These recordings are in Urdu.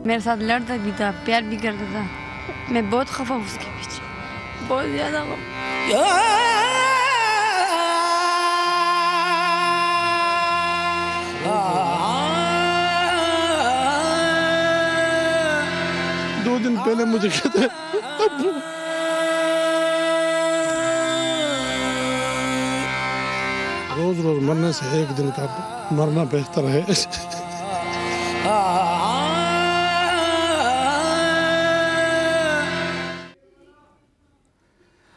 میرے ساتھ لڑتا بھی تھا، پیار بھی کرتا تھا. میں بہت خفا ہوں اس کے پیچھے، بہت زیادہ خفا. دو دن پہلے مجھے کہتے ابو روز روز مرنے سے ایک دن کا مرنا بہتر ہے.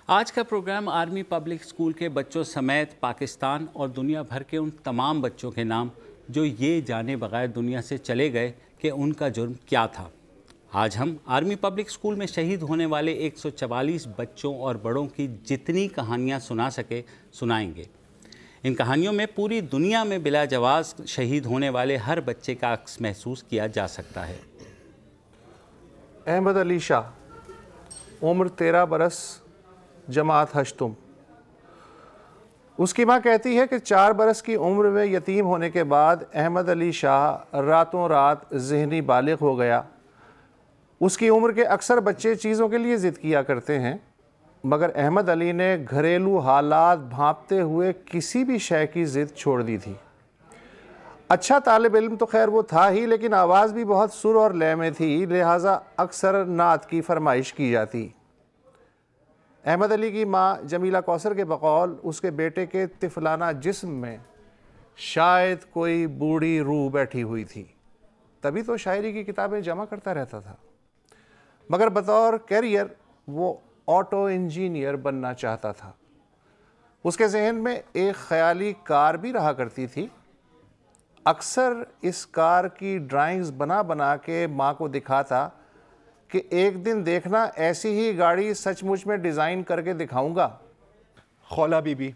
آج کا پروگرام آرمی پبلک اسکول کے بچوں سمیت پاکستان اور دنیا بھر کے ان تمام بچوں کے نام جو یہ جانے بغیر دنیا سے چلے گئے کہ ان کا جرم کیا تھا. آج ہم آرمی پبلک اسکول میں شہید ہونے والے 144 بچوں اور بڑوں کی جتنی کہانیاں سنا سکے سنائیں گے. ان کہانیوں میں پوری دنیا میں بلا جواز شہید ہونے والے ہر بچے کا عکس محسوس کیا جا سکتا ہے. احمد علی شاہ، عمر 13 برس، جماعت ہشتم. اس کی ماں کہتی ہے کہ 4 برس کی عمر میں یتیم ہونے کے بعد احمد علی شاہ راتوں رات ذہنی بالغ ہو گیا. اس کی عمر کے اکثر بچے چیزوں کے لیے ضد کیا کرتے ہیں، مگر احمد علی نے گھریلو حالات بھانپتے ہوئے کسی بھی شے کی ضد چھوڑ دی تھی. اچھا طالب علم تو خیر وہ تھا ہی، لیکن آواز بھی بہت سر اور لے میں تھی، لہٰذا اکثر نعت کی فرمائش کی جاتی. احمد علی کی ماں جمیلہ کوثر کے بقول اس کے بیٹے کے طفلانہ جسم میں شاید کوئی بوڑھی روح بیٹھی ہوئی تھی، تبھی تو شاعری کی کتابیں جمع کرتا رہتا تھا. مگر بطور کیریئر وہ آٹو انجینئر بننا چاہتا تھا. اس کے ذہن میں ایک خیالی کار بھی رہا کرتی تھی. اکثر اس کار کی ڈرائنگز بنا بنا کے ماں کو دکھاتا کہ ایک دن دیکھنا ایسی ہی گاڑی سچ مچ میں ڈیزائن کر کے دکھاؤں گا. خولہ بی بی،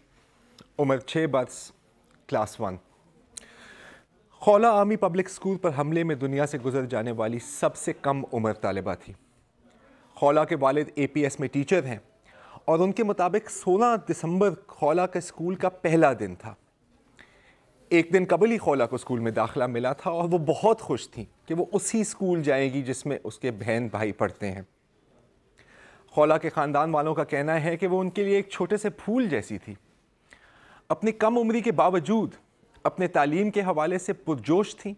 عمر 6 برس، کلاس 1. خولہ آرمی پبلک اسکول پر حملے میں دنیا سے گزر جانے والی سب سے کم عمر طالبہ تھی. خولہ کے والد اے پی ایس میں ٹیچر ہیں اور ان کے مطابق 16 دسمبر خولہ کے اسکول کا پہلا دن تھا. ایک دن قبل ہی خولہ کو اسکول میں داخلہ ملا تھا اور وہ بہت خوش تھیں کہ وہ اسی اسکول جائے گی جس میں اس کے بہن بھائی پڑھتے ہیں. خولہ کے خاندان والوں کا کہنا ہے کہ وہ ان کے لیے ایک چھوٹے سے پھول جیسی تھی. اپنی کم عمری کے باوجود اپنے تعلیم کے حوالے سے پرجوش تھیں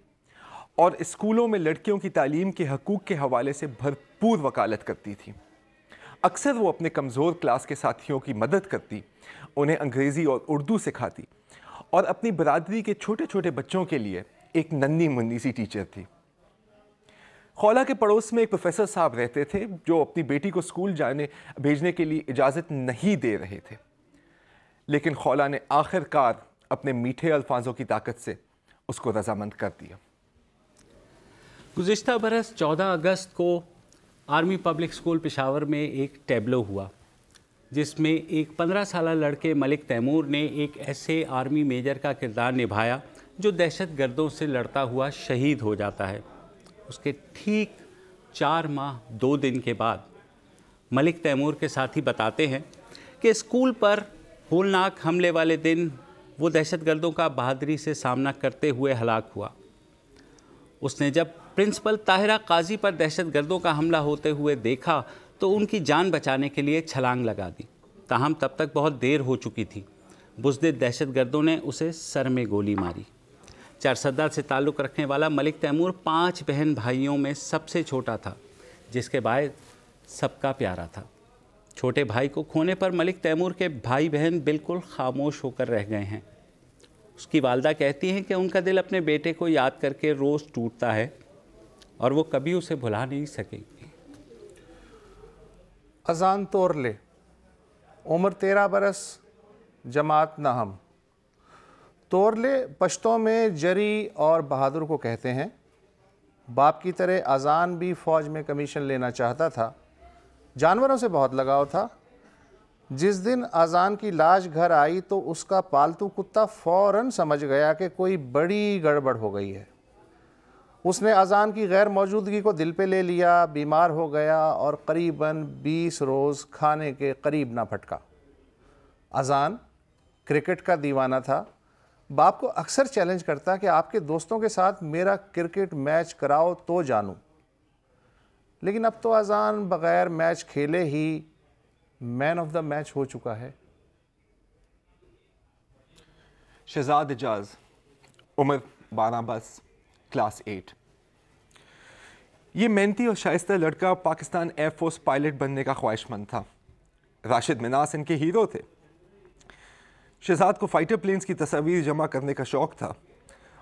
اور اسکولوں میں لڑکیوں کی تعلیم کے حقوق کے حوالے سے بھرپور وکالت کرتی تھی. اکثر وہ اپنے کمزور کلاس کے ساتھیوں کی مدد کرتی، انہیں انگریزی اور اردو سکھاتی اور اپنی برادری کے چھوٹے چھوٹے بچوں کے لیے ایک ننھی منی سی ٹیچر تھی. خولہ کے پڑوس میں ایک پروفیسر صاحب رہتے تھے جو اپنی بیٹی کو اسکول بھیجنے کے لیے اجازت نہیں دے رہے تھے، لیکن خولہ نے آخر کار اپنے میٹھے الفاظوں کی طاقت سے اس کو رضامند کر دیا. گزشتہ برس 14 اگست کو آرمی پبلک اسکول پشاور میں ایک ٹیبلو ہوا جس میں ایک 15 سالہ لڑکے ملک تیمور نے ایک ایسے آرمی میجر کا کردار نبھایا جو دہشت گردوں سے لڑتا ہوا شہید ہو جاتا ہے. اس کے ٹھیک 4 ماہ 2 دن کے بعد ملک تیمور کے ساتھی بتاتے ہیں کہ اسکول پر ہولناک حملے والے دن وہ دہشت گردوں کا بہادری سے سامنا کرتے ہوئے ہلاک ہوا. اس نے جب پرنسپل طاہرہ قاضی پر دہشت گردوں کا حملہ ہوتے ہوئے دیکھا تو ان کی جان بچانے کے لیے چھلانگ لگا دی، تاہم تب تک بہت دیر ہو چکی تھی. بزدل دہشت گردوں نے اسے سر میں گولی ماری. چارسدہ سے تعلق رکھنے والا ملک تیمور 5 بہن بھائیوں میں سب سے چھوٹا تھا، جس کے باعث سب کا پیارا تھا. چھوٹے بھائی کو کھونے پر ملک تیمور کے بھائی بہن بالکل خاموش ہو کر رہ گئے ہیں. اس کی والدہ کہتی ہیں کہ ان کا دل اپنے بیٹے کو یاد کر کے روز ٹوٹتا ہے اور وہ کبھی اسے بھلا نہیں سکیں گی. اذان تورلے، عمر 13 برس، جماعت نہم. تورلے پشتوں میں جری اور بہادر کو کہتے ہیں. باپ کی طرح اذان بھی فوج میں کمیشن لینا چاہتا تھا. جانوروں سے بہت لگاؤ تھا. جس دن اذان کی لاش گھر آئی تو اس کا پالتو کتا فوراً سمجھ گیا کہ کوئی بڑی گڑبڑ ہو گئی ہے. اس نے اذان کی غیر موجودگی کو دل پہ لے لیا، بیمار ہو گیا اور قریباً 20 روز کھانے کے قریب نہ پھٹکا. اذان کرکٹ کا دیوانہ تھا. باپ کو اکثر چیلنج کرتا کہ آپ کے دوستوں کے ساتھ میرا کرکٹ میچ کراؤ تو جانوں. لیکن اب تو اذان بغیر میچ کھیلے ہی مین آف دا میچ ہو چکا ہے۔ شہزاد اعجاز، عمر 12 برس، کلاس 8۔ یہ محنتی اور شائستہ لڑکا پاکستان ایئر فورس پائلٹ بننے کا خواہش مند تھا۔ راشد مناس ان کے ہیرو تھے۔ شہزاد کو فائٹر پلینز کی تصاویر جمع کرنے کا شوق تھا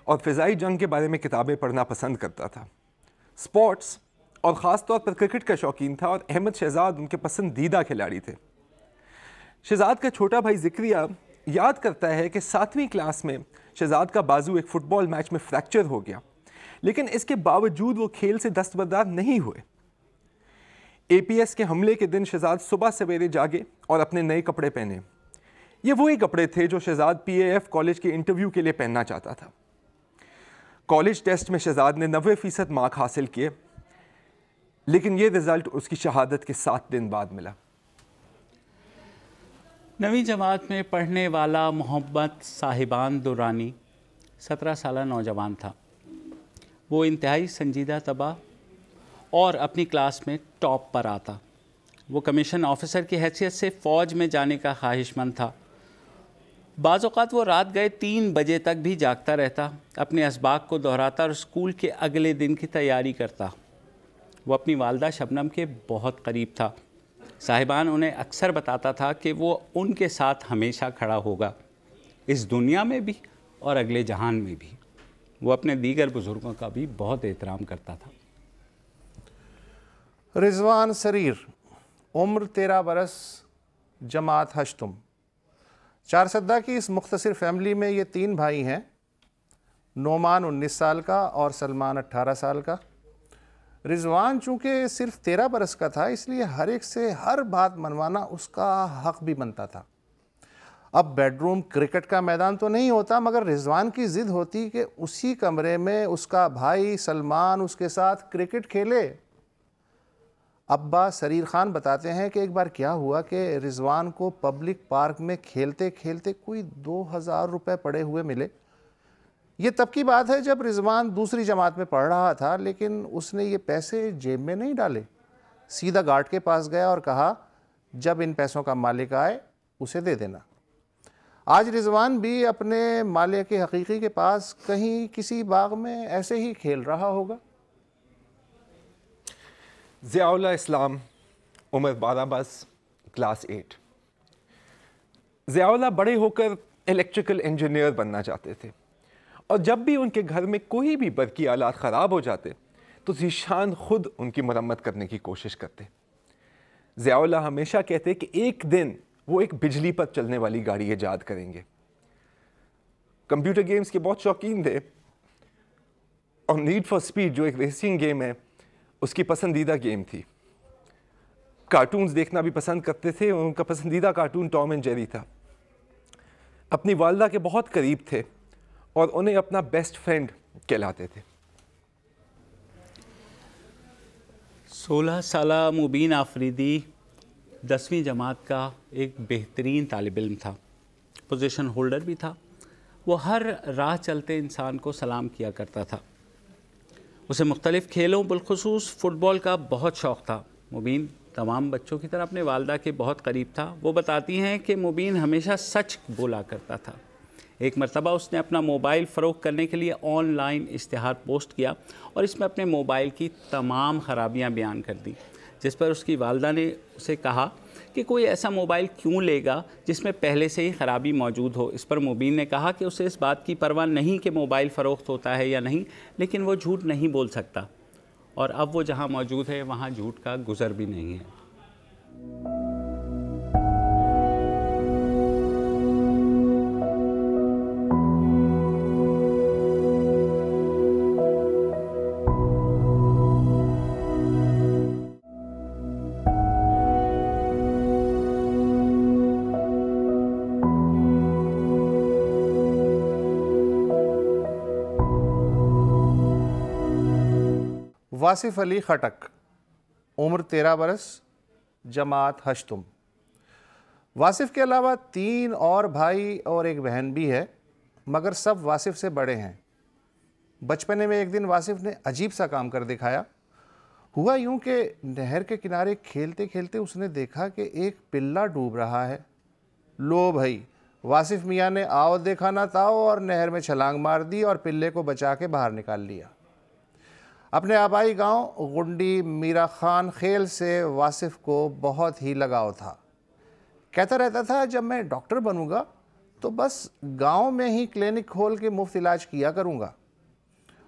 اور فضائی جنگ کے بارے میں کتابیں پڑھنا پسند کرتا تھا۔ سپورٹس اور خاص طور پر کرکٹ کا شوقین تھا اور احمد شہزاد ان کے پسندیدہ کھلاڑی تھے۔ شہزاد کا چھوٹا بھائی ذکریہ یاد کرتا ہے کہ 7ویں کلاس میں شہزاد کا بازو ایک فٹ بال میچ میں فریکچر ہو گیا، لیکن اس کے باوجود وہ کھیل سے دستبردار نہیں ہوئے۔ اے پی ایس کے حملے کے دن شہزاد صبح سویرے جاگے اور اپنے نئے کپڑے پہنے۔ یہ وہی کپڑے تھے جو شہزاد پی اے ایف کالج کے انٹرویو کے لیے پہننا چاہتا تھا۔ کالج ٹیسٹ میں شہزاد نے 90% مارک حاصل کیے، لیکن یہ رزلٹ اس کی شہادت کے 7 دن بعد ملا۔ 9ویں جماعت میں پڑھنے والا محمد صاحبان درانی 17 سالہ نوجوان تھا۔ وہ انتہائی سنجیدہ طبع اور اپنی کلاس میں ٹاپ پر آتا۔ وہ کمیشن آفیسر کی حیثیت سے فوج میں جانے کا خواہش مند تھا۔ بعض اوقات وہ رات گئے 3 بجے تک بھی جاگتا رہتا، اپنے اسباق کو دہراتا اور اسکول کے اگلے دن کی تیاری کرتا۔ وہ اپنی والدہ شبنم کے بہت قریب تھا۔ صاحبان انہیں اکثر بتاتا تھا کہ وہ ان کے ساتھ ہمیشہ کھڑا ہوگا، اس دنیا میں بھی اور اگلے جہان میں بھی۔ وہ اپنے دیگر بزرگوں کا بھی بہت احترام کرتا تھا۔ رضوان سریر، عمر 13 برس، جماعت ہشتم۔ چارسدہ کی اس مختصر فیملی میں یہ 3 بھائی ہیں، نعمان 19 سال کا اور سلمان 18 سال کا۔ رضوان چونکہ صرف 13 برس کا تھا، اس لیے ہر ایک سے ہر بات منوانا اس کا حق بھی بنتا تھا۔ اب بیڈ روم کرکٹ کا میدان تو نہیں ہوتا، مگر رضوان کی ضد ہوتی کہ اسی کمرے میں اس کا بھائی سلمان اس کے ساتھ کرکٹ کھیلے۔ ابا سریر خان بتاتے ہیں کہ ایک بار کیا ہوا کہ رضوان کو پبلک پارک میں کھیلتے کھیلتے کوئی 2000 روپے پڑے ہوئے ملے۔ یہ تب کی بات ہے جب رضوان دوسری جماعت میں پڑھ رہا تھا، لیکن اس نے یہ پیسے جیب میں نہیں ڈالے، سیدھا گارڈ کے پاس گیا اور کہا جب ان پیسوں کا مالک آئے اسے دے دینا۔ آج رضوان بھی اپنے مالک حقیقی کے پاس کہیں کسی باغ میں ایسے ہی کھیل رہا ہوگا۔ ضیاء اللہ اسلام، عمر 12 برس، کلاس 8۔ ضیاء اللہ بڑے ہو کر الیکٹریکل انجینئر بننا چاہتے تھے، اور جب بھی ان کے گھر میں کوئی بھی برقی آلات خراب ہو جاتے تو ذیشان خود ان کی مرمت کرنے کی کوشش کرتے۔ ضیاء اللہ ہمیشہ کہتے کہ ایک دن وہ ایک بجلی پر چلنے والی گاڑی ایجاد کریں گے۔ کمپیوٹر گیمز کے بہت شوقین تھے، اور نیڈ فار اسپیڈ جو ایک ریسنگ گیم ہے اس کی پسندیدہ گیم تھی۔ کارٹونز دیکھنا بھی پسند کرتے تھے، ان کا پسندیدہ کارٹون ٹام اینڈ جیری تھا۔ اپنی والدہ کے بہت قریب تھے اور انہیں اپنا بیسٹ فرینڈ کہلاتے تھے۔ 16 سالہ مبین آفریدی 10ویں جماعت کا ایک بہترین طالب علم تھا، پوزیشن ہولڈر بھی تھا۔ وہ ہر راہ چلتے انسان کو سلام کیا کرتا تھا۔ اسے مختلف کھیلوں بالخصوص فٹ بال کا بہت شوق تھا۔ مبین تمام بچوں کی طرح اپنے والدہ کے بہت قریب تھا۔ وہ بتاتی ہیں کہ مبین ہمیشہ سچ بولا کرتا تھا۔ ایک مرتبہ اس نے اپنا موبائل فروخت کرنے کے لیے آن لائن اشتہار پوسٹ کیا اور اس میں اپنے موبائل کی تمام خرابیاں بیان کر دیں، جس پر اس کی والدہ نے اسے کہا کہ کوئی ایسا موبائل کیوں لے گا جس میں پہلے سے ہی خرابی موجود ہو۔ اس پر مبین نے کہا کہ اسے اس بات کی پرواہ نہیں کہ موبائل فروخت ہوتا ہے یا نہیں، لیکن وہ جھوٹ نہیں بول سکتا، اور اب وہ جہاں موجود ہے وہاں جھوٹ کا گزر بھی نہیں ہے۔ واصف علی خٹک، عمر 13 برس، جماعت ہشتم۔ واصف کے علاوہ 3 اور بھائی اور ایک بہن بھی ہے، مگر سب واصف سے بڑے ہیں۔ بچپنے میں ایک دن واصف نے عجیب سا کام کر دکھایا۔ ہوا یوں کہ نہر کے کنارے کھیلتے کھیلتے اس نے دیکھا کہ ایک پلہ ڈوب رہا ہے۔ لو بھائی، واصف میاں نے آؤ دیکھا نہ تاؤ اور نہر میں چھلانگ مار دی اور پلے کو بچا کے باہر نکال لیا۔ اپنے آبائی گاؤں گنڈی میرا خان خیل سے واصف کو بہت ہی لگاؤ تھا۔ کہتا رہتا تھا جب میں ڈاکٹر بنوں گا تو بس گاؤں میں ہی کلینک کھول کے مفت علاج کیا کروں گا،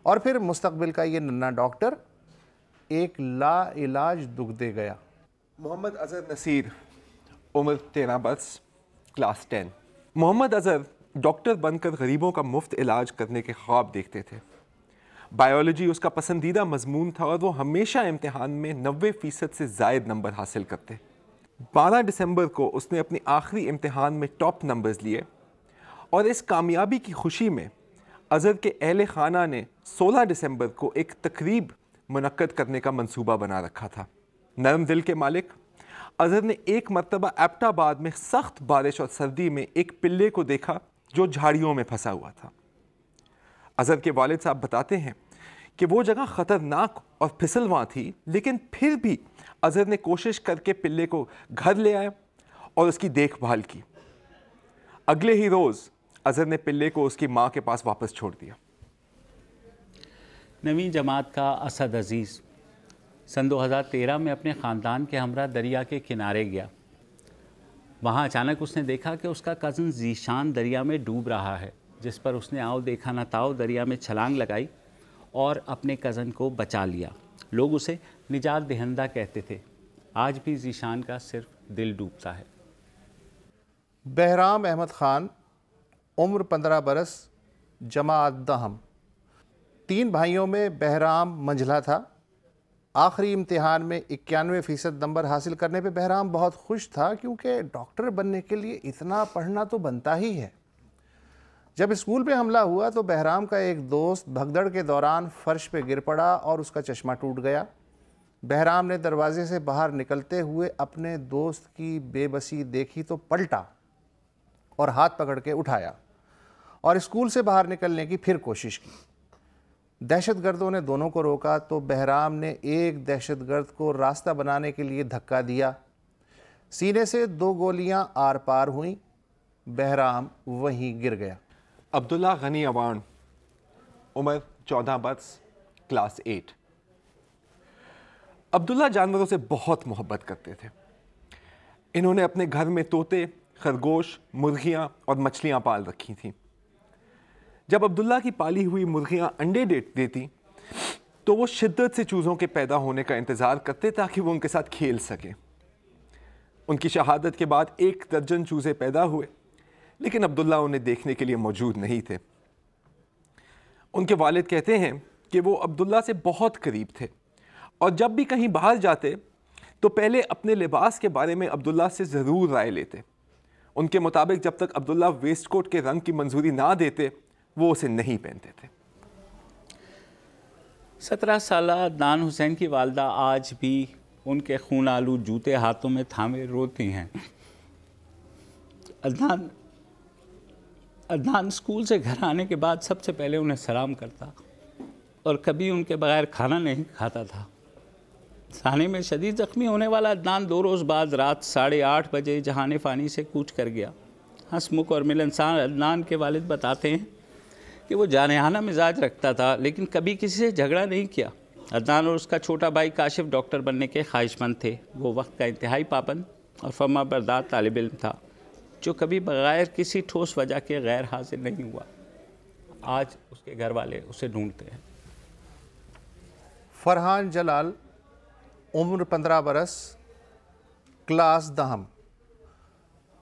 اور پھر مستقبل کا یہ ننھا ڈاکٹر ایک لا علاج دکھ دے گیا۔ محمد اظہر نصیر، عمر 13 برس، کلاس 10۔ محمد اظہر ڈاکٹر بن کر غریبوں کا مفت علاج کرنے کے خواب دیکھتے تھے۔ بائیولوجی اس کا پسندیدہ مضمون تھا اور وہ ہمیشہ امتحان میں 90% سے زائد نمبر حاصل کرتے۔ 12 دسمبر کو اس نے اپنی آخری امتحان میں ٹاپ نمبرز لیے، اور اس کامیابی کی خوشی میں اظہر کے اہل خانہ نے 16 دسمبر کو ایک تقریب منعقد کرنے کا منصوبہ بنا رکھا تھا۔ نرم دل کے مالک اظہر نے ایک مرتبہ ایبٹ آباد میں سخت بارش اور سردی میں ایک پلے کو دیکھا جو جھاڑیوں میں پھنسا ہوا تھا۔ اظہر کے والد صاحب بتاتے ہیں کہ وہ جگہ خطرناک اور پھسلواں تھی، لیکن پھر بھی اظہر نے کوشش کر کے پلے کو گھر لے آیا اور اس کی دیکھ بھال کی۔ اگلے ہی روز اظہر نے پلے کو اس کی ماں کے پاس واپس چھوڑ دیا۔ نویں جماعت کا اسد عزیز سن 2013 میں اپنے خاندان کے ہمراہ دریا کے کنارے گیا۔ وہاں اچانک اس نے دیکھا کہ اس کا کزن ذیشان دریا میں ڈوب رہا ہے، جس پر اس نے آؤ دیکھا نہ تاؤ دریا میں چھلانگ لگائی اور اپنے کزن کو بچا لیا۔ لوگ اسے نجات دہندہ کہتے تھے۔ آج بھی ذیشان کا صرف دل ڈوبتا ہے۔ بہرام احمد خان، عمر 15 برس، جماعت دہم۔ 3 بھائیوں میں بہرام منجھلا تھا۔ آخری امتحان میں 91% نمبر حاصل کرنے پہ بہرام بہت خوش تھا، کیونکہ ڈاکٹر بننے کے لیے اتنا پڑھنا تو بنتا ہی ہے۔ جب اسکول پہ حملہ ہوا تو بہرام کا ایک دوست بھگدڑ کے دوران فرش پہ گر پڑا اور اس کا چشمہ ٹوٹ گیا۔ بہرام نے دروازے سے باہر نکلتے ہوئے اپنے دوست کی بے بسی دیکھی تو پلٹا اور ہاتھ پکڑ کے اٹھایا اور اسکول سے باہر نکلنے کی پھر کوشش کی۔ دہشت گردوں نے دونوں کو روکا تو بہرام نے ایک دہشت گرد کو راستہ بنانے کے لیے دھکا دیا۔ سینے سے 2 گولیاں آر پار ہوئیں، بہرام وہیں گر گیا۔ عبداللہ غنی عوان، عمر 14 برس، کلاس 8۔ عبداللہ جانوروں سے بہت محبت کرتے تھے۔ انہوں نے اپنے گھر میں طوطے، خرگوش، مرغیاں اور مچھلیاں پال رکھی تھیں۔ جب عبداللہ کی پالی ہوئی مرغیاں انڈے دیتی تو وہ شدت سے چوزوں کے پیدا ہونے کا انتظار کرتے تاکہ وہ ان کے ساتھ کھیل سکیں۔ ان کی شہادت کے بعد 1 درجن چوزے پیدا ہوئے، لیکن عبداللہ انہیں دیکھنے کے لیے موجود نہیں تھے۔ ان کے والد کہتے ہیں کہ وہ عبداللہ سے بہت قریب تھے، اور جب بھی کہیں باہر جاتے تو پہلے اپنے لباس کے بارے میں عبداللہ سے ضرور رائے لیتے۔ ان کے مطابق جب تک عبداللہ ویسٹ کوٹ کے رنگ کی منظوری نہ دیتے وہ اسے نہیں پہنتے تھے۔ 17 سالہ عدنان حسین کی والدہ آج بھی ان کے خون آلو جوتے ہاتھوں میں تھامے روتی ہیں۔ عدنان اسکول سے گھر آنے کے بعد سب سے پہلے انہیں سلام کرتا اور کبھی ان کے بغیر کھانا نہیں کھاتا تھا۔ سانے میں شدید زخمی ہونے والا عدنان 2 روز بعد رات 8:30 بجے جہان فانی سے کوچ کر گیا۔ ہنسمکھ اور ملنسار عدنان کے والد بتاتے ہیں کہ وہ جانحانہ مزاج رکھتا تھا، لیکن کبھی کسی سے جھگڑا نہیں کیا۔ عدنان اور اس کا چھوٹا بھائی کاشف ڈاکٹر بننے کے خواہش مند تھے۔ وہ وقت کا انتہائی پابند اور فرما بردار طالب علم تھا، جو کبھی بغیر کسی ٹھوس وجہ کے غیر حاضر نہیں ہوا۔ آج اس کے گھر والے اسے ڈھونڈتے ہیں۔ فرحان جلال، عمر 15 برس، کلاس 10۔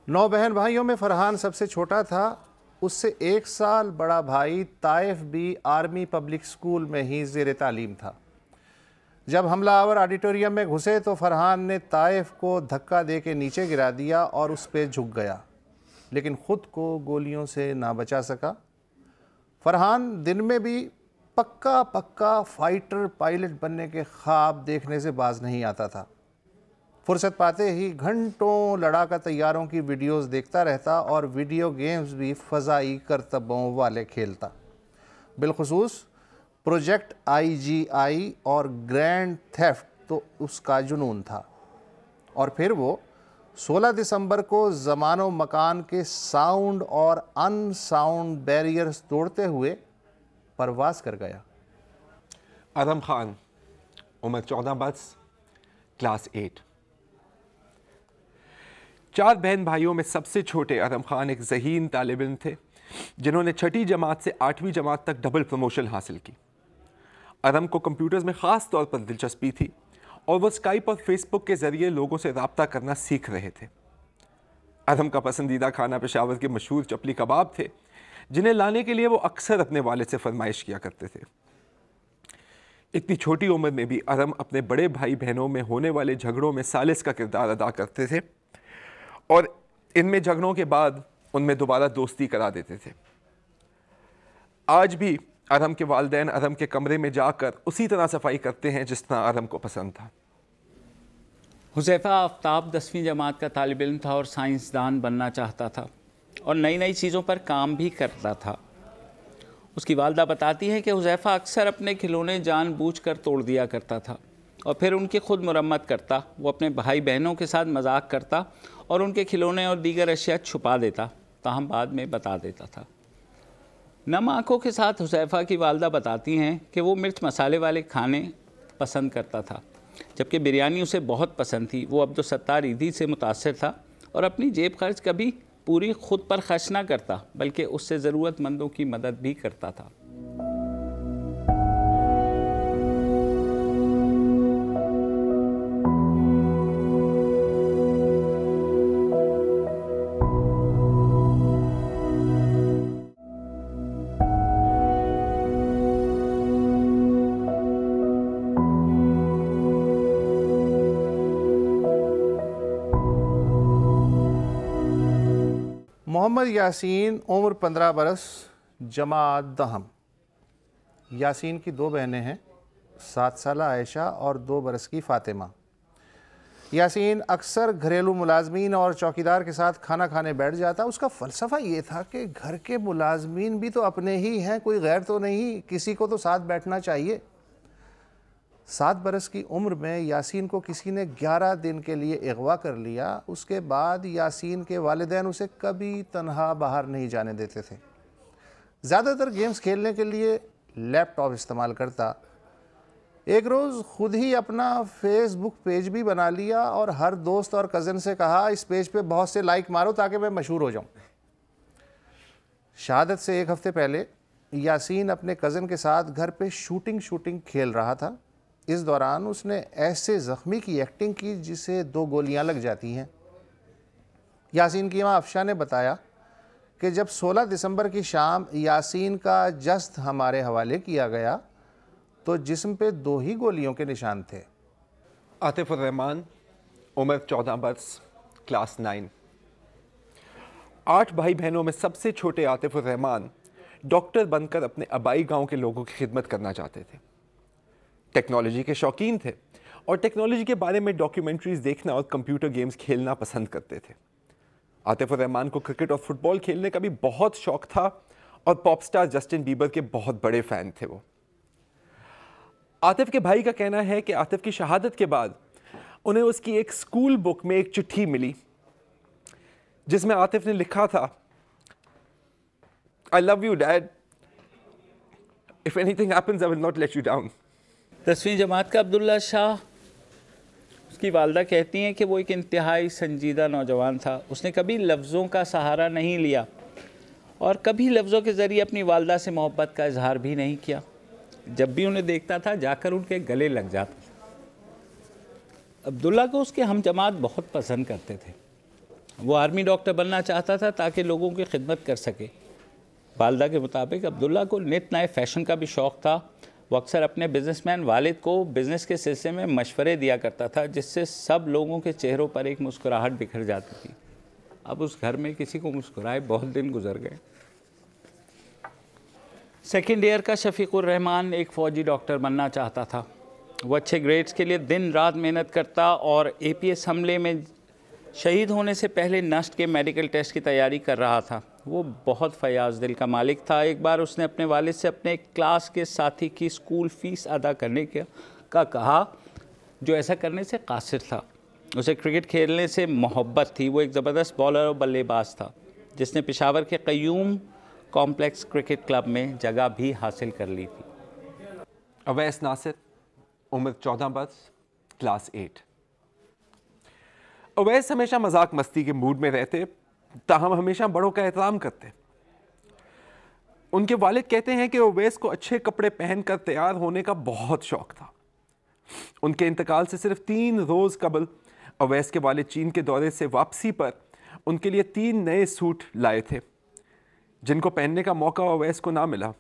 9 بہن بھائیوں میں فرحان سب سے چھوٹا تھا۔ اس سے 1 سال بڑا بھائی طائف بھی آرمی پبلک اسکول میں ہی زیر تعلیم تھا۔ جب حملہ آور آڈیٹوریم میں گھسے تو فرحان نے طائف کو دھکا دے کے نیچے گرا دیا اور اس پہ جھک گیا، لیکن خود کو گولیوں سے نہ بچا سکا۔ فرحان دن میں بھی پکا فائٹر پائلٹ بننے کے خواب دیکھنے سے باز نہیں آتا تھا۔ فرصت پاتے ہی گھنٹوں لڑاکا طیاروں کی ویڈیوز دیکھتا رہتا اور ویڈیو گیمز بھی فضائی کرتبوں والے کھیلتا، بالخصوص پروجیکٹ IGI اور گرینڈ تھیفٹ تو اس کا جنون تھا، اور پھر وہ 16 دسمبر کو زمان و مکان کے ساؤنڈ اور ان ساؤنڈ بیریئرز توڑتے ہوئے پرواز کر گیا۔ ادم خان، عمر 14 برس، کلاس 8۔ 4 بہن بھائیوں میں سب سے چھوٹے ادم خان ایک ذہین طالب علم تھے جنہوں نے 6ٹھی جماعت سے 8ویں جماعت تک ڈبل پروموشن حاصل کی۔ ادم کو کمپیوٹرز میں خاص طور پر دلچسپی تھی اور وہ اسکائپ اور فیس بک کے ذریعے لوگوں سے رابطہ کرنا سیکھ رہے تھے۔ ادم کا پسندیدہ کھانا پشاور کے مشہور چپلی کباب تھے، جنہیں لانے کے لیے وہ اکثر اپنے والد سے فرمائش کیا کرتے تھے۔ اتنی چھوٹی عمر میں بھی ادم اپنے بڑے بھائی بہنوں میں ہونے والے جھگڑوں میں ثالث کا کردار ادا کرتے تھے اور ان میں جھگڑوں کے بعد ان میں دوبارہ دوستی کرا دیتے تھے۔ آج بھی ادم کے والدین ادم کے کمرے میں جا کر اسی طرح صفائی کرتے ہیں جس طرح ادم کو پسند تھا۔ حذیفہ آفتاب 10ویں جماعت کا طالب علم تھا اور سائنسدان بننا چاہتا تھا اور نئی نئی چیزوں پر کام بھی کرتا تھا۔ اس کی والدہ بتاتی ہے کہ حذیفہ اکثر اپنے کھلونے جان بوجھ کر توڑ دیا کرتا تھا اور پھر ان کی خود مرمت کرتا۔ وہ اپنے بھائی بہنوں کے ساتھ مذاق کرتا اور ان کے کھلونے اور دیگر اشیاء چھپا دیتا، تاہم بعد میں بتا دیتا تھا۔ نم آنکھوں کے ساتھ حذیفہ کی والدہ بتاتی ہیں کہ وہ مرچ مسالے والے کھانے پسند کرتا تھا، جبکہ بریانی اسے بہت پسند تھی۔ وہ عبدالستار ایدھی سے متاثر تھا اور اپنی جیب خرچ کبھی پوری خود پر خرچ نہ کرتا بلکہ اس سے ضرورت مندوں کی مدد بھی کرتا تھا۔ محمد یاسین، عمر 15 برس، جماعت دہم۔ یاسین کی 2 بہنیں ہیں، 7 سالہ عائشہ اور 2 برس کی فاطمہ۔ یاسین اکثر گھریلو ملازمین اور چوکیدار کے ساتھ کھانا کھانے بیٹھ جاتا۔ اس کا فلسفہ یہ تھا کہ گھر کے ملازمین بھی تو اپنے ہی ہیں، کوئی غیر تو نہیں، کسی کو تو ساتھ بیٹھنا چاہیے۔ 7 برس کی عمر میں یاسین کو کسی نے 11 دن کے لیے اغوا کر لیا۔ اس کے بعد یاسین کے والدین اسے کبھی تنہا باہر نہیں جانے دیتے تھے۔ زیادہ تر گیمز کھیلنے کے لیے لیپ ٹاپ استعمال کرتا۔ ایک روز خود ہی اپنا فیس بک پیج بھی بنا لیا اور ہر دوست اور کزن سے کہا اس پیج پہ بہت سے لائک مارو تاکہ میں مشہور ہو جاؤں۔ شہادت سے 1 ہفتے پہلے یاسین اپنے کزن کے ساتھ گھر پہ شوٹنگ کھیل رہا تھا۔ اس دوران اس نے ایسے زخمی کی ایکٹنگ کی جسے 2 گولیاں لگ جاتی ہیں۔ یاسین کی ماں افشا نے بتایا کہ جب 16 دسمبر کی شام یاسین کا جسد ہمارے حوالے کیا گیا تو جسم پہ 2 ہی گولیوں کے نشان تھے۔ عاطف الرحمان، عمر 14 برس، کلاس 9۔ 8 بھائی بہنوں میں سب سے چھوٹے عاطف الرحمان ڈاکٹر بن کر اپنے آبائی گاؤں کے لوگوں کی خدمت کرنا چاہتے تھے۔ ٹیکنالوجی کے شوقین تھے اور ٹیکنالوجی کے بارے میں ڈاکیومنٹریز دیکھنا اور کمپیوٹر گیمز کھیلنا پسند کرتے تھے۔ عاطف الرحمان کو کرکٹ اور فٹ بال کھیلنے کا بھی بہت شوق تھا اور پاپ سٹار جسٹن بیبر کے بہت بڑے فین تھے وہ۔ عاطف کے بھائی کا کہنا ہے کہ عاطف کی شہادت کے بعد انہیں اس کی ایک اسکول بک میں ایک چٹھی ملی جس میں عاطف نے لکھا تھا I love you dad. If anything happens I will not let you down. 10ویں جماعت کا عبداللہ شاہ، اس کی والدہ کہتی ہیں کہ وہ ایک انتہائی سنجیدہ نوجوان تھا۔ اس نے کبھی لفظوں کا سہارا نہیں لیا اور کبھی لفظوں کے ذریعے اپنی والدہ سے محبت کا اظہار بھی نہیں کیا۔ جب بھی انہیں دیکھتا تھا جا کر ان کے گلے لگ جاتا تھا۔ عبداللہ کو اس کے ہم جماعت بہت پسند کرتے تھے۔ وہ آرمی ڈاکٹر بننا چاہتا تھا تاکہ لوگوں کی خدمت کر سکے۔ والدہ کے مطابق عبداللہ کو نت نئے فیشن کا بھی شوق تھا۔ وہ اکثر اپنے بزنس مین والد کو بزنس کے سلسلے میں مشورے دیا کرتا تھا جس سے سب لوگوں کے چہروں پر ایک مسکراہٹ بکھر جاتی تھی۔ اب اس گھر میں کسی کو مسکرائے بہت دن گزر گئے۔ 2nd ایئر کا شفیق الرحمان ایک فوجی ڈاکٹر بننا چاہتا تھا۔ وہ اچھے گریڈز کے لیے دن رات محنت کرتا اور APS حملے میں شہید ہونے سے پہلے نسٹ کے میڈیکل ٹیسٹ کی تیاری کر رہا تھا۔ وہ بہت فیاض دل کا مالک تھا۔ ایک بار اس نے اپنے والد سے اپنے کلاس کے ساتھی کی اسکول فیس ادا کرنے کا کہا جو ایسا کرنے سے قاصر تھا. اسے کرکٹ کھیلنے سے محبت تھی. وہ ایک زبردست بالر اور بلے باز تھا جس نے پشاور کے قیوم کمپلیکس کرکٹ کلب میں جگہ بھی حاصل کر لی تھی. اویس ناصر، عمر 14 برس، کلاس 8. اویس ہمیشہ مذاق مستی کے موڈ میں رہتے، تاہم ہمیشہ بڑوں کا احترام کرتے. ان کے والد کہتے ہیں کہ اویس کو اچھے کپڑے پہن کر تیار ہونے کا بہت شوق تھا. ان کے انتقال سے صرف 3 روز قبل اویس کے والد چین کے دورے سے واپسی پر ان کے لیے 3 نئے سوٹ لائے تھے جن کو پہننے کا موقع اویس کو نہ ملا.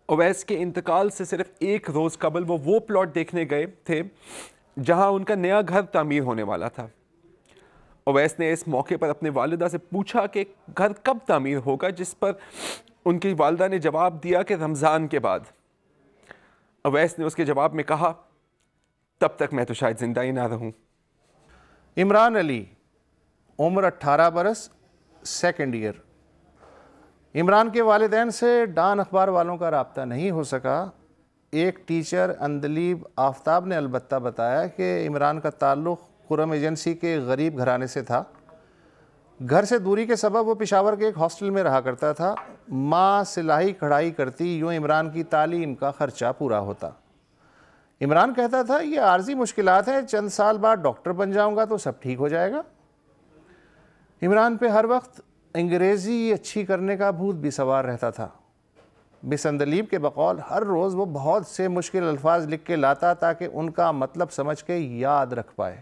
اویس کے انتقال سے صرف 1 روز قبل وہ پلاٹ دیکھنے گئے تھے جہاں ان کا نیا گھر تعمیر ہونے والا تھا. اویس نے اس موقع پر اپنے والدہ سے پوچھا کہ گھر کب تعمیر ہوگا، جس پر ان کی والدہ نے جواب دیا کہ رمضان کے بعد. اویس نے اس کے جواب میں کہا، تب تک میں تو شاید زندہ ہی نہ رہوں. عمران علی، عمر 18 برس، سیکنڈ ایئر. عمران کے والدین سے ڈان اخبار والوں کا رابطہ نہیں ہو سکا. ایک ٹیچر اندلیب آفتاب نے البتہ بتایا کہ عمران کا تعلق خرم ایجنسی کے غریب گھرانے سے تھا. گھر سے دوری کے سبب وہ پشاور کے ایک ہاسٹل میں رہا کرتا تھا. ماں سلائی کڑھائی کرتی، یوں عمران کی تعلیم کا خرچہ پورا ہوتا. عمران کہتا تھا، یہ عارضی مشکلات ہیں، چند سال بعد ڈاکٹر بن جاؤں گا تو سب ٹھیک ہو جائے گا. عمران پہ ہر وقت انگریزی اچھی کرنے کا بھوت بھی سوار رہتا تھا. مس اندلیب کے بقول ہر روز وہ بہت سے مشکل الفاظ لکھ کے لاتا تاکہ ان کا مطلب سمجھ کے یاد رکھ پائے.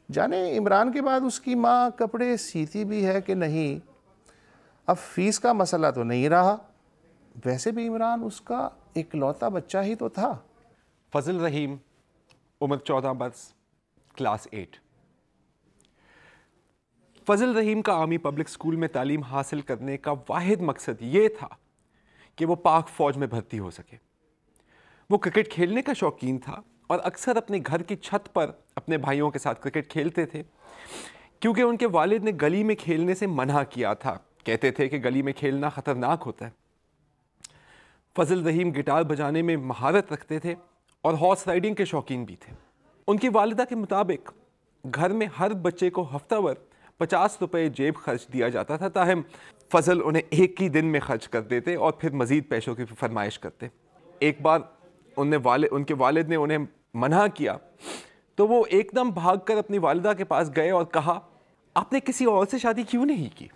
جانے عمران کے بعد اس کی ماں کپڑے سیتی بھی ہے کہ نہیں. اب فیس کا مسئلہ تو نہیں رہا. ویسے بھی عمران اس کا اکلوتا بچہ ہی تو تھا. فضل رحیم، عمر 14 برس، کلاس 8. فضل رحیم کا آرمی پبلک اسکول میں تعلیم حاصل کرنے کا واحد مقصد یہ تھا کہ وہ پاک فوج میں بھرتی ہو سکے. وہ کرکٹ کھیلنے کا شوقین تھا اور اکثر اپنے گھر کی چھت پر اپنے بھائیوں کے ساتھ کرکٹ کھیلتے تھے کیونکہ ان کے والد نے گلی میں کھیلنے سے منع کیا تھا. کہتے تھے کہ گلی میں کھیلنا خطرناک ہوتا ہے. فضل رحیم گٹار بجانے میں مہارت رکھتے تھے اور ہارس رائڈنگ کے شوقین بھی تھے. ان کی والدہ کے مطابق گھر میں ہر بچے کو ہفتہ وار 50 روپے جیب خرچ دیا جاتا تھا، تاہم فضل انہیں ایک ہی دن میں خرچ کر دیتے اور پھر مزید پیسوں کی فرمائش کرتے. ایک بار ان کے والد نے انہیں منع کیا تو وہ ایک دم بھاگ کر اپنی والدہ کے پاس گئے اور کہا، آپ نے کسی اور سے شادی کیوں نہیں کی؟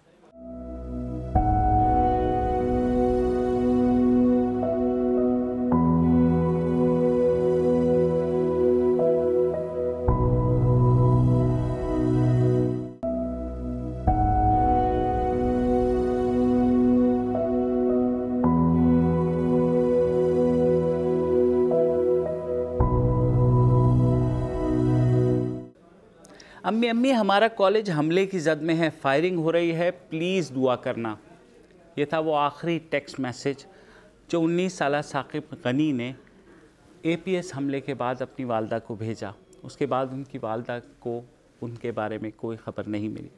امی ہمارا کالج حملے کی زد میں ہے، فائرنگ ہو رہی ہے، پلیز دعا کرنا. یہ تھا وہ آخری ٹیکسٹ میسج جو 19 سالہ ثاقب غنی نے APS حملے کے بعد اپنی والدہ کو بھیجا. اس کے بعد ان کی والدہ کو ان کے بارے میں کوئی خبر نہیں ملی.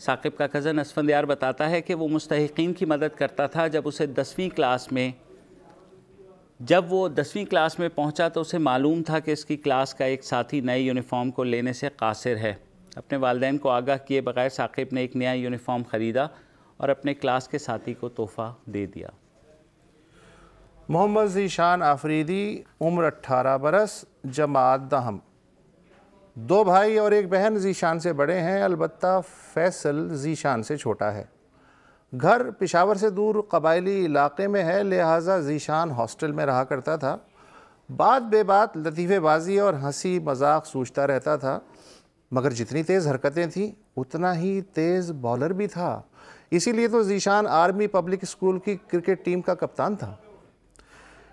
ثاقب کا کزن اسفندیار بتاتا ہے کہ وہ مستحقین کی مدد کرتا تھا. جب وہ 10ویں کلاس میں پہنچا تو اسے معلوم تھا کہ اس کی کلاس کا ایک ساتھی نئے یونیفارم کو لینے سے قاصر ہے. اپنے والدین کو آگاہ کیے بغیر ثاقب نے ایک نیا یونیفارم خریدا اور اپنے کلاس کے ساتھی کو تحفہ دے دیا. محمد ذیشان آفریدی، عمر 18 برس، جماعت دہم. 2 بھائی اور 1 بہن ذیشان سے بڑے ہیں، البتہ فیصل ذیشان سے چھوٹا ہے. گھر پشاور سے دور قبائلی علاقے میں ہے، لہٰذا ذیشان ہاسٹل میں رہا کرتا تھا. بات بے بات لطیفے بازی اور ہنسی مذاق سوچتا رہتا تھا، مگر جتنی تیز حرکتیں تھیں اتنا ہی تیز بالر بھی تھا. اسی لیے تو ذیشان آرمی پبلک اسکول کی کرکٹ ٹیم کا کپتان تھا.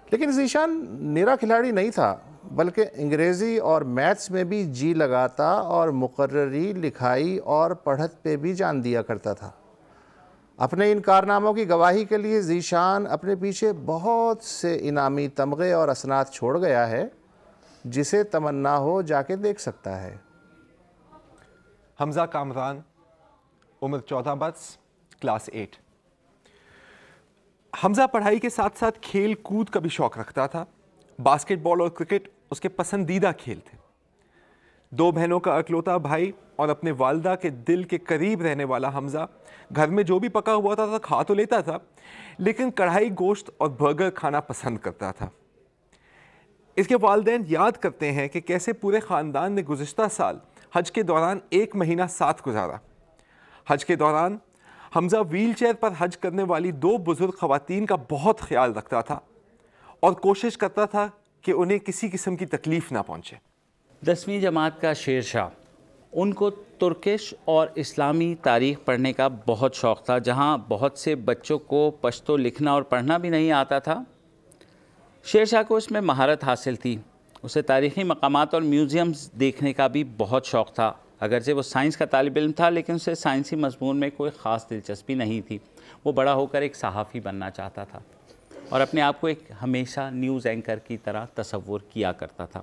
لیکن ذیشان نرا کھلاڑی نہیں تھا، بلکہ انگریزی اور میتھس میں بھی جی لگاتا اور مقرری، لکھائی اور پڑھت پہ بھی جان دیا کرتا تھا. اپنے ان کارناموں کی گواہی کے لیے ذیشان اپنے پیچھے بہت سے انعامی تمغے اور اسناد چھوڑ گیا ہے. جسے تمنا ہو جا کے دیکھ سکتا ہے. حمزہ کامران، عمر 14 برس، کلاس 8. حمزہ پڑھائی کے ساتھ ساتھ کھیل کود کا بھی شوق رکھتا تھا. باسکٹ بال اور کرکٹ اس کے پسندیدہ کھیل تھے۔ 2 بہنوں کا اکلوتا بھائی اور اپنے والدہ کے دل کے قریب رہنے والا حمزہ گھر میں جو بھی پکا ہوا تھا کھا تو لیتا تھا، لیکن کڑھائی گوشت اور برگر کھانا پسند کرتا تھا۔ اس کے والدین یاد کرتے ہیں کہ کیسے پورے خاندان نے گزشتہ سال حج کے دوران 1 مہینہ ساتھ گزارا۔ حج کے دوران حمزہ ویل چیئر پر حج کرنے والی 2 بزرگ خواتین کا بہت خیال رکھتا تھا اور کوشش کرتا تھا کہ انہیں کسی قسم کی تکلیف نہ پہنچے۔ 10ویں جماعت کا شیر شاہ، ان کو ترکش اور اسلامی تاریخ پڑھنے کا بہت شوق تھا، جہاں بہت سے بچوں کو پشتو لکھنا اور پڑھنا بھی نہیں آتا تھا۔ شیر شاہ کو اس میں مہارت حاصل تھی۔ اسے تاریخی مقامات اور میوزیمز دیکھنے کا بھی بہت شوق تھا۔ اگرچہ وہ سائنس کا طالب علم تھا، لیکن اسے سائنسی مضمون میں کوئی خاص دلچسپی نہیں تھی۔ وہ بڑا ہو کر ایک صحافی بننا چاہتا تھا اور اپنے آپ کو ایک ہمیشہ نیوز اینکر کی طرح تصور کیا کرتا تھا۔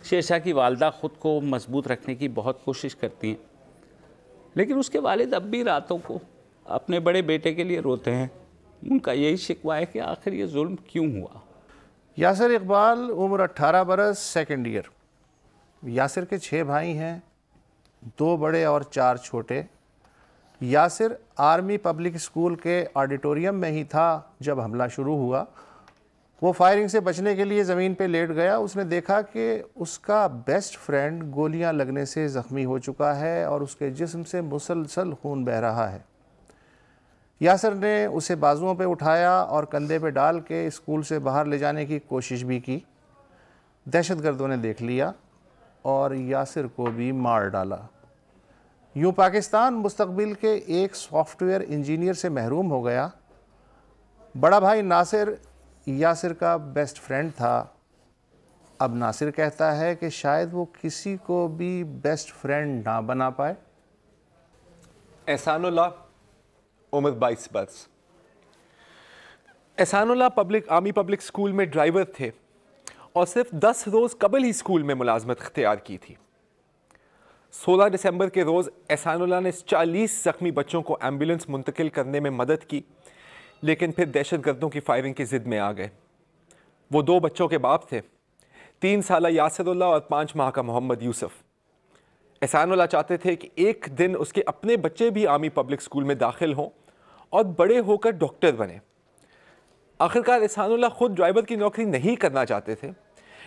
شیر شاہ کی والدہ خود کو مضبوط رکھنے کی بہت کوشش کرتی ہیں، لیکن اس کے والد اب بھی راتوں کو اپنے بڑے بیٹے کے لیے روتے ہیں۔ ان کا یہی شکوہ ہے کہ آخر یہ ظلم کیوں ہوا۔ یاسر اقبال، عمر 18 برس، سیکنڈ ایئر۔ یاسر کے 6 بھائی ہیں، 2 بڑے اور 4 چھوٹے۔ یاسر آرمی پبلک اسکول کے آڈیٹوریم میں ہی تھا جب حملہ شروع ہوا۔ وہ فائرنگ سے بچنے کے لیے زمین پہ لیٹ گیا۔ اس نے دیکھا کہ اس کا بیسٹ فرینڈ گولیاں لگنے سے زخمی ہو چکا ہے اور اس کے جسم سے مسلسل خون بہہ رہا ہے۔ یاسر نے اسے بازوؤں پہ اٹھایا اور کندھے پہ ڈال کے اسکول سے باہر لے جانے کی کوشش بھی کی۔ دہشت گردوں نے دیکھ لیا اور یاسر کو بھی مار ڈالا۔ یوں پاکستان مستقبل کے ایک سافٹ ویئر انجینئر سے محروم ہو گیا۔ بڑا بھائی ناصر یاسر کا بیسٹ فرینڈ تھا۔ اب ناصر کہتا ہے کہ شاید وہ کسی کو بھی بیسٹ فرینڈ نہ بنا پائے۔ احسان اللہ، عمر 22 برس۔ احسان اللہ آرمی پبلک اسکول میں ڈرائیور تھے اور صرف 10 روز قبل ہی اسکول میں ملازمت اختیار کی تھی۔ 16 دسمبر کے روز احسان اللہ نے 40 زخمی بچوں کو ایمبولینس منتقل کرنے میں مدد کی، لیکن پھر دہشت گردوں کی فائرنگ کی ضد میں آ گئے۔ وہ 2 بچوں کے باپ تھے، 3 سالہ یاسر اللہ اور 5 ماہ کا محمد یوسف۔ احسان اللہ چاہتے تھے کہ ایک دن اس کے اپنے بچے بھی آرمی پبلک اسکول میں داخل ہوں اور بڑے ہو کر ڈاکٹر بنے۔ آخرکار احسان اللہ خود ڈرائیور کی نوکری نہیں کرنا چاہتے تھے،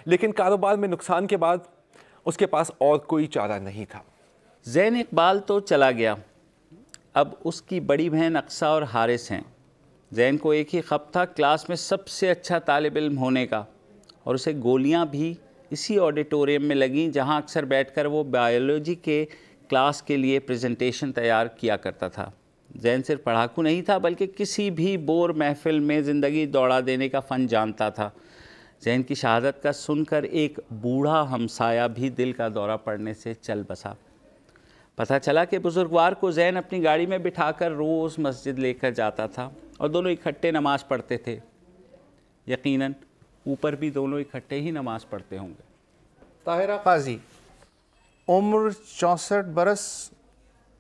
لیکن کاروبار میں نقصان کے بعد اس کے پاس اور کوئی چارہ نہیں تھا۔ زین اقبال تو چلا گیا، اب اس کی بڑی بہن اقصیٰ اور حارث ہیں۔ زین کو ایک ہی خط تھا کلاس میں سب سے اچھا طالب علم ہونے کا، اور اسے گولیاں بھی اسی آڈیٹوریم میں لگیں جہاں اکثر بیٹھ کر وہ بایولوجی کے کلاس کے لیے پریزنٹیشن تیار کیا کرتا تھا۔ زین صرف پڑھاکو نہیں تھا، بلکہ کسی بھی بور محفل میں زندگی دوڑا دینے کا فن جانتا تھا۔ زین کی شہادت کا سن کر ایک بوڑھا ہمسایہ بھی دل کا دورہ پڑنے سے چل بسا۔ پتہ چلا کہ بزرگوار کو زین اپنی گاڑی میں بٹھا کر روز مسجد لے کر جاتا تھا اور دونوں اکٹھے نماز پڑھتے تھے۔ یقیناً اوپر بھی دونوں اکٹھے ہی نماز پڑھتے ہوں گے۔ طاہرہ قاضی، عمر 64 برس،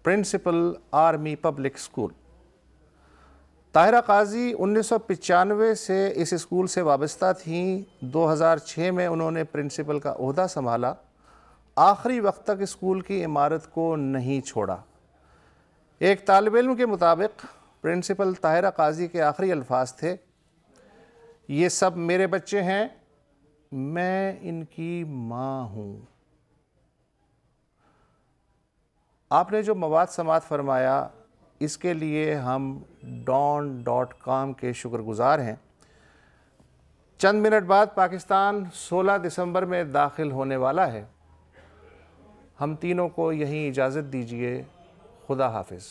principal, army public school. Tahira Qazi 1995 سے اس اسکول سے وابستہ تھیں۔ 2006 میں انہوں نے پرنسپل کا عہدہ سنبھالا۔ آخری وقت تک اسکول کی عمارت کو نہیں چھوڑا۔ ایک طالب علم کے مطابق پرنسپل طاہرہ قاضی کے آخری الفاظ تھے، یہ سب میرے بچے ہیں، میں ان کی ماں ہوں۔ آپ نے جو مواد سماعت فرمایا اس کے لیے ہم dawn.com کے شکر گزار ہیں۔ چند منٹ بعد پاکستان 16 دسمبر میں داخل ہونے والا ہے۔ ہم تینوں کو یہیں اجازت دیجیے۔ خدا حافظ۔